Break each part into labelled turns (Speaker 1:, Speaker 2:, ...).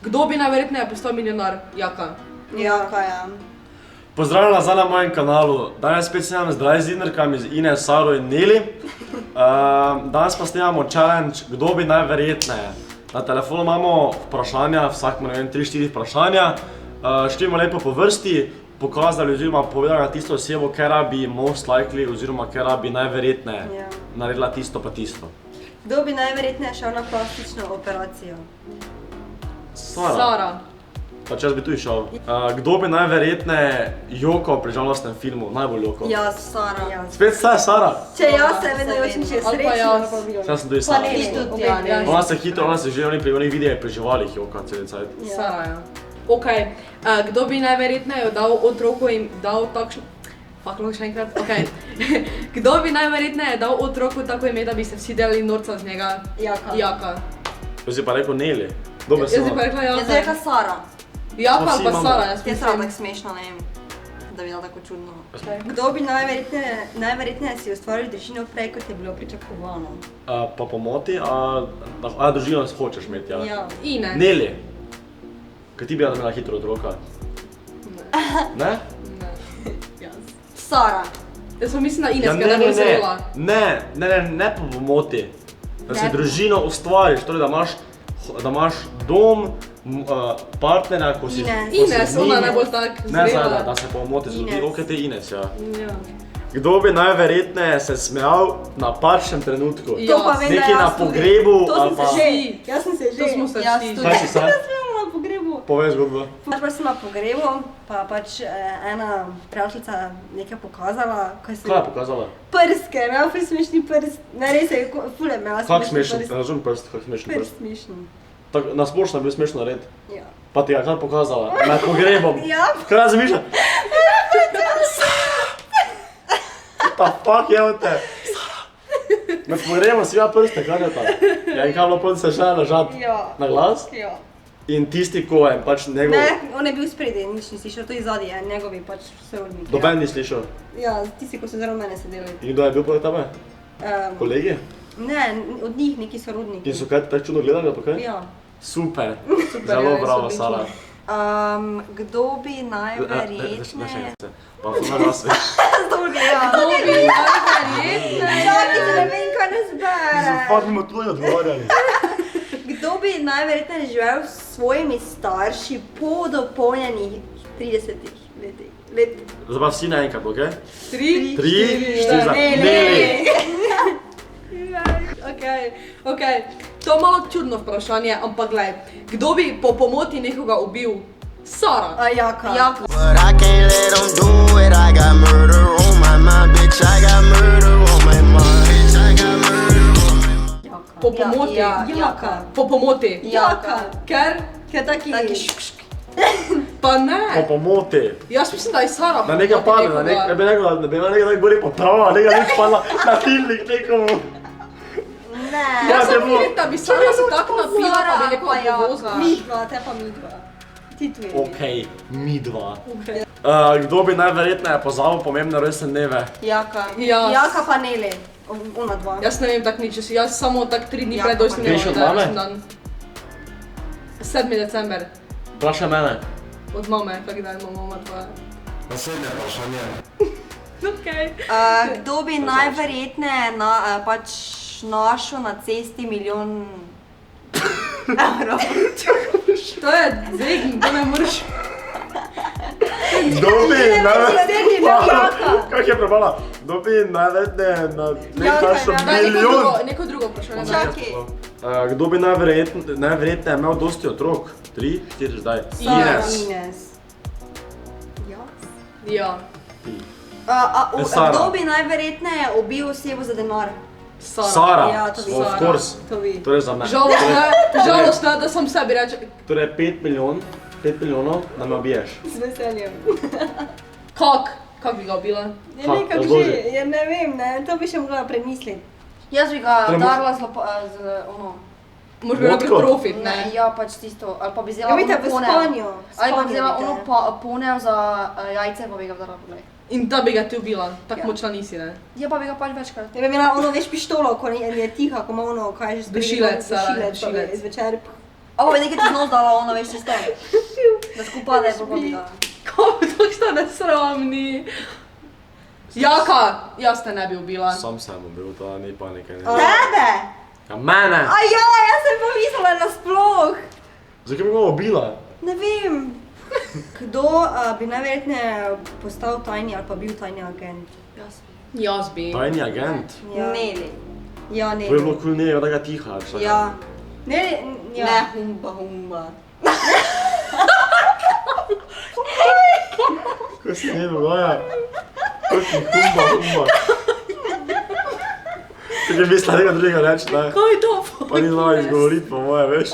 Speaker 1: Kdo bi najverjetneje postal milijonar? Jaka.
Speaker 2: Jaka, ja.
Speaker 3: Pozdravljam nazaj na mojem kanalu. Danes spet snemam z Dry Zinnerkami, z Ines, Saro in Neli. Danes pa snemamo challenge, kdo bi najverjetneje. Na telefonu imamo vprašanja, vsak ima 3-4 vprašanja. Števimo lepo po vrsti, pokazali oziroma povedali tisto osebo, kera bi most likely oziroma kera bi najverjetneje naredila tisto pa tisto.
Speaker 2: Kdo bi najverjetneje šel na plastično operacijo?
Speaker 1: Sara.
Speaker 3: Pač jaz bi tu išel. Kdo bi najverjetneje jokal pri žalostnem filmu? Najbolj jokal?
Speaker 2: Jaz, Sara.
Speaker 3: Spet Sara?
Speaker 2: Če jaz se vedno jočim, če je srečno, pa bi
Speaker 3: Jaz sem tudi Sara.
Speaker 2: Pa Neli tudi, ja.
Speaker 3: Ona se hitro, ona se že pri onih videih pri živalih joka celi cajt.
Speaker 1: Sara, ja. Okej, kdo bi najverjetneje dal otroku in dal takšno... Fak, lahko še enkrat? Okej. Kdo bi najverjetneje dal otroku tako ime, da bi se vsi delali norca z njega? Jaka.
Speaker 3: Jaz si pa rekel Neli. Dobre
Speaker 1: Jaz bi pa rekla Jaka.
Speaker 2: Jaz bi rekla Sara.
Speaker 1: Jaka ali pa Sara, jaz
Speaker 2: Je Sara tako smešno, ne vem, da bi bila tako čudno. Kdo bi najverjetneje si ustvaril družino prej, kot je bilo pričakovano?
Speaker 3: Pa pomoti, a družino hočeš imeti, ja?
Speaker 2: Ja.
Speaker 1: Ines.
Speaker 3: Neli. Kaj ti bi imela hitro otroka? Ne?
Speaker 1: Ne. Jaz.
Speaker 2: Sara.
Speaker 1: Jaz pa mislim na Ines, ker ne bo zrela.
Speaker 3: Ne po pomoti. Da si družino ustvariš, torej da imaš dom, partnera, ko si
Speaker 1: Ines, ona ne bo tak zrela.
Speaker 3: Ne zdaj, da se pomoti zgodi, ok, te Ines, ja.
Speaker 1: Ja.
Speaker 3: Kdo bi najverjetneje se smejal v napačnem trenutku?
Speaker 2: To pa vem, da
Speaker 3: Nekaj na
Speaker 2: jaz tudi.
Speaker 3: pogrebu
Speaker 2: To
Speaker 3: ali
Speaker 2: sem
Speaker 3: pa...
Speaker 2: se že. Jaz sem se že.
Speaker 1: To smo se
Speaker 2: Jaz
Speaker 1: vsi.
Speaker 2: tudi.
Speaker 3: Kaj si sad?
Speaker 2: Jaz sem na pogrebu.
Speaker 3: Povej zgodbo.
Speaker 2: Pač sem na pogrebu, pa pač ena prijateljica nekaj pokazala, kaj se...
Speaker 3: Kaj je pokazala?
Speaker 2: Prske, imel ful smešni prst. Ne, res je, ful je imela
Speaker 3: Kak
Speaker 2: smešni
Speaker 3: smešen,
Speaker 2: prst.
Speaker 3: ne razumem prst, kak smešen prst.
Speaker 2: Prst smešen.
Speaker 3: Na splošno je bil smešno nared.
Speaker 2: Ja.
Speaker 3: Pa ti ga kaj pokazala? Med pogrebom.
Speaker 2: Ja.
Speaker 3: Kaj razmišlja? Ta fuck je od te? Med pogrebom si ima prste, kaj je ta? Ja, in kaj bilo potem se še ležati?
Speaker 2: Ja.
Speaker 3: Na glas?
Speaker 2: Ja.
Speaker 3: In tisti, ko je pač njegov...
Speaker 2: Ne, on je bil spredi, nič ni slišal, to je zadnji, njegovi pač sorodniki.
Speaker 3: Doben ni slišal.
Speaker 2: Ja, tisti, ko so zelo mene sedeli.
Speaker 3: In kdo je bil poleg tebe? Kolegi?
Speaker 2: Ne, od njih neki sorodniki.
Speaker 3: In so kaj tako čudno gledali, ali pa kaj?
Speaker 2: Ja.
Speaker 3: Super.
Speaker 1: Super,
Speaker 3: Zelo
Speaker 1: ja,
Speaker 3: bravo,
Speaker 1: so bili
Speaker 3: Sara.
Speaker 2: Kdo bi najverjetneje...
Speaker 3: Pa na nas ve.
Speaker 1: Kdo bi najverjetneje...
Speaker 2: Čakaj, da ne vem, kaj ne zbere.
Speaker 3: Fuck, bomo tudi odgovarjali.
Speaker 2: Kdo bi najverjetneje živel s svojimi starši po dopolnjenih 30 let?
Speaker 3: Zdaj pa vsi naenkrat, okej?
Speaker 1: 3,
Speaker 3: 4, za
Speaker 2: Neli.
Speaker 1: Okej. To je malo čudno vprašanje, ampak glej, kdo bi po pomoti nekoga ubil? Sara.
Speaker 2: Jaka.
Speaker 4: But I can't let them do it. I got murder on my mind, bitch. I got murder on my mind. Bitch, I got murder on my mind.
Speaker 1: Po pomoti.
Speaker 2: Jaka.
Speaker 1: Po pomoti.
Speaker 2: Jaka.
Speaker 1: Ker?
Speaker 2: Kaj taki...
Speaker 1: Pa ne.
Speaker 3: Po pomoti.
Speaker 1: Jaz mislim, da je Sara
Speaker 3: Da nekaj padne, da bi rekel, da bi imela nekaj tako bolj poprava, nekaj nič padla na tilnik nekomu.
Speaker 2: Ne.
Speaker 1: Jaz sem
Speaker 3: bilo-
Speaker 1: videl, da bi Sara se tako napila, pa bi nekoga povozila.
Speaker 2: Midva, te pa midva. Ti tvoji.
Speaker 3: Okej, mi dva. Kdo bi najverjetneje pozabil pomembne rojstne dneve?
Speaker 2: Jaka.
Speaker 1: Jaz.
Speaker 2: Jaka pa Neli. Ona dva.
Speaker 1: Jaz ne vem tak nič, jaz samo tak 3 dni
Speaker 2: Ja,
Speaker 1: pred rojstnim
Speaker 3: veš od mame?
Speaker 1: 7. december.
Speaker 3: Vprašaj mene.
Speaker 1: Od mame, kak da ima mama tvoja.
Speaker 3: Naslednje vprašanje.
Speaker 1: Okej.
Speaker 2: Kdo bi najverjetneje pač našel na cesti milijon evrov?
Speaker 1: To je zvegn, to ne moreš.
Speaker 3: Kdo bi najverjetneje...
Speaker 2: Jaka.
Speaker 3: Kak je prebala? Kdo bi najverjetneje na
Speaker 2: Jaka,
Speaker 3: nekaj
Speaker 2: ja.
Speaker 1: Daj,
Speaker 3: milijon?
Speaker 1: neko drugo vprašanje.
Speaker 2: Čakaj.
Speaker 3: Kdo bi najverjetneje imel dosti otrok? 3, 4 zdaj.
Speaker 2: Ines.
Speaker 1: Ja.
Speaker 3: Sara.
Speaker 2: Kdo bi najverjetneje ubil osebo za denar?
Speaker 3: Sara.
Speaker 2: Ja, to bi
Speaker 3: Of
Speaker 2: Sara.
Speaker 3: course.
Speaker 2: To bi.
Speaker 3: Torej za me.
Speaker 1: Žalostno, da sam sebi reče.
Speaker 3: Torej 5 milijonov, da me obiješ.
Speaker 2: Z veseljem.
Speaker 1: Kak bi ga ubila?
Speaker 2: Ja, nekak
Speaker 3: razloži.
Speaker 2: že, ja ne vem, ne, to bi še mogla premisliti. Jaz bi ga udarila z ono...
Speaker 1: Moraš bi napraviti profit, ne?
Speaker 2: Ja, pač tisto, ali pa bi vzela
Speaker 5: Ja, vidite,
Speaker 2: ono
Speaker 5: v
Speaker 2: ponev.
Speaker 5: spanju.
Speaker 2: Ali pa bi vzela
Speaker 5: Spanje
Speaker 2: ono
Speaker 5: vidite.
Speaker 2: ponev za jajce, pa bi ga udarila poglej.
Speaker 1: In da bi ga ti ubila, tako
Speaker 2: Ja.
Speaker 1: močna nisi, ne?
Speaker 2: Ja, pa bi ga pač večkrat.
Speaker 5: Ja bi imela ono, veš, pištolo, ko je tiha, ko ima ono, kaj že
Speaker 1: Dušilec,
Speaker 5: dušilec, pa bi
Speaker 1: dušilec.
Speaker 5: zvečer
Speaker 2: Ovo je nekaj čez nos dala, ona veš čisto. Da skupaj da je pa bi dala.
Speaker 1: Kako to šta nesramni? Jaka, jaz te ne bi ubila.
Speaker 3: Sam sem bil, to ni panike.
Speaker 2: Tebe?
Speaker 3: Ja, mene!
Speaker 2: Jaz sem pa mislila nasploh.
Speaker 3: Zakaj bi ga ubila?
Speaker 2: Ne vem. Kdo bi najverjetneje postal tajni ali pa bil tajni agent?
Speaker 1: Jaz bi.
Speaker 3: Tajni agent?
Speaker 2: Ja. Neli. Ja, Neli.
Speaker 3: To je bilo kul Neli, da ga tiha. ali šta?
Speaker 2: Ja. Neli, ja. Ne, humba.
Speaker 3: Kaj se ne dogaja? Kakšni humba. Tako je mislila nekaj drugega reči, ne?
Speaker 1: Kaj je to?
Speaker 3: Pa ni znala izgovoriti po moje, veš?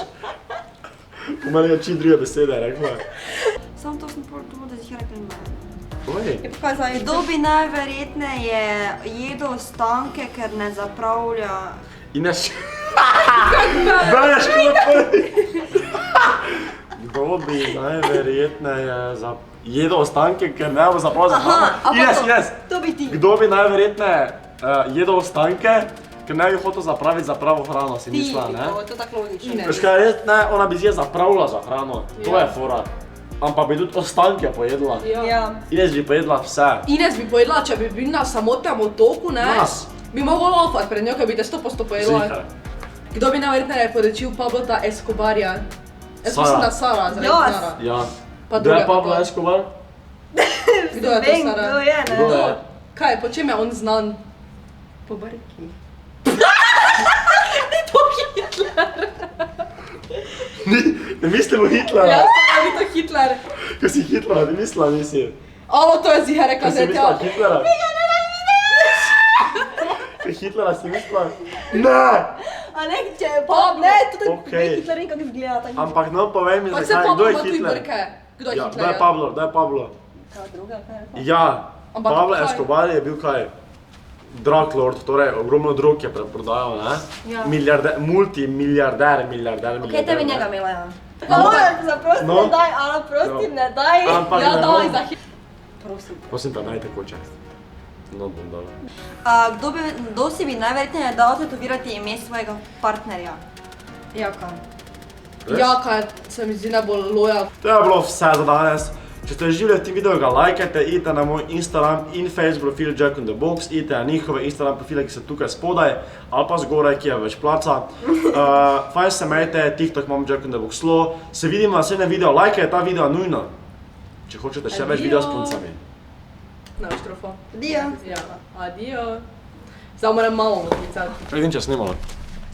Speaker 3: Po meni je čim druge besede rekla.
Speaker 2: Samo to sem povedal, da si rekli ne.
Speaker 3: Oj,
Speaker 2: Kdo bi najverjetneje jedel ostanke, ker ne zapravlja?
Speaker 3: Ines... Dajaš kot prvi! Kdo bi najverjetneje jedel ostanke, ker ne bo zapravil za hrano? Ines!
Speaker 2: To bi ti.
Speaker 3: Kdo bi najverjetneje jedel ostanke, ker ne bi hotel zapraviti za pravo hrano, si mislila, ne?
Speaker 2: To je tako logično.
Speaker 1: Ne.
Speaker 3: Veš kaj, res, ne, ona bi si je zapravila za hrano, to je fora. Ampak bi tudi ostanke pojedla.
Speaker 2: Ja.
Speaker 3: Ines bi pojedla vse.
Speaker 1: Ines bi pojedla, če bi bil na samotnem otoku, ne?
Speaker 3: Nas.
Speaker 1: Bi mogla laufat pred njo, ker bi te 100% pojedla.
Speaker 3: Zihar.
Speaker 1: Kdo bi najverjetneje podrečil Pablota Escobarja? Jaz
Speaker 3: Sara.
Speaker 1: mislim, da Sara, zaradi
Speaker 2: Jaz.
Speaker 1: Sara.
Speaker 3: Ja.
Speaker 1: Pa
Speaker 3: Kdo je
Speaker 1: druga
Speaker 3: Pablo
Speaker 1: pa.
Speaker 3: Escobar?
Speaker 1: Kdo je to
Speaker 2: Vem,
Speaker 1: Sara?
Speaker 2: kdo je, ne?
Speaker 3: Kdo je?
Speaker 1: Kaj, po čem je on znan? Po bariki.
Speaker 3: Ne mislimo Hitlera.
Speaker 1: Ja, Sara, ni to Hitler.
Speaker 3: Ko si Hitlera, ne mislila nisi.
Speaker 1: Alo, to je ziher rekla,
Speaker 3: Ko si
Speaker 1: zdaj
Speaker 3: mislila
Speaker 1: tja.
Speaker 3: Hitlera? Ko Hitlera si mislila? Ne!
Speaker 2: A ne, če je
Speaker 1: Pablo.
Speaker 2: Ne, to
Speaker 3: Okej.
Speaker 2: je Hitler nekako izgleda tako.
Speaker 3: Ampak no, povej mi,
Speaker 1: Pa se
Speaker 3: zakaj, kdo
Speaker 1: Pablo
Speaker 3: je
Speaker 1: ima tuj
Speaker 3: Hitler?
Speaker 1: brke. Kdo je
Speaker 3: Ja,
Speaker 1: Hitler?
Speaker 3: kdo je Pablo, kdo je Pablo?
Speaker 2: Kaj druga, kaj je pa?
Speaker 3: Ja,
Speaker 1: Ampak
Speaker 3: Pablo
Speaker 1: kaj?
Speaker 3: Escobar je bil kaj? Drug lord, torej ogromno drog je preprodajal, ne?
Speaker 2: Ja.
Speaker 3: Multimiliarder.
Speaker 2: Okej, tebi njega imela, ja.
Speaker 1: Ampak-
Speaker 2: Alo, zaprosti
Speaker 3: No.
Speaker 2: ne daj, Ana, prosti
Speaker 3: No.
Speaker 2: ne daj.
Speaker 3: Ampak
Speaker 1: Ja,
Speaker 3: ne
Speaker 1: daj
Speaker 3: bom.
Speaker 1: za Hitler.
Speaker 2: Prosim.
Speaker 3: Prosim te, naj tekoče. No, bom dal.
Speaker 2: Kdo si bi najverjetneje dal tetovirati ime svojega partnerja? Jaka.
Speaker 3: Res?
Speaker 1: Jaka se mi zdi najbolj loja.
Speaker 3: To je bilo vse za danes. Če ste uživali v tem videu, ga lajkajte, idite na moj Instagram in Facebook profil Jack in the Box, idite na njihove Instagram profile, ki so tukaj spodaj, ali pa zgoraj, ki je več placa. Fajn se imejte, TikTok imam Jack in the Box slow. Se vidimo na naslednjem videu, lajkajte ta video nujno, če hočete še več video s puncami.
Speaker 1: Na štrofa.
Speaker 2: Dio.
Speaker 1: Ja, adijo. Zdaj moram malo odlicati.
Speaker 3: Vidim, če snimalo.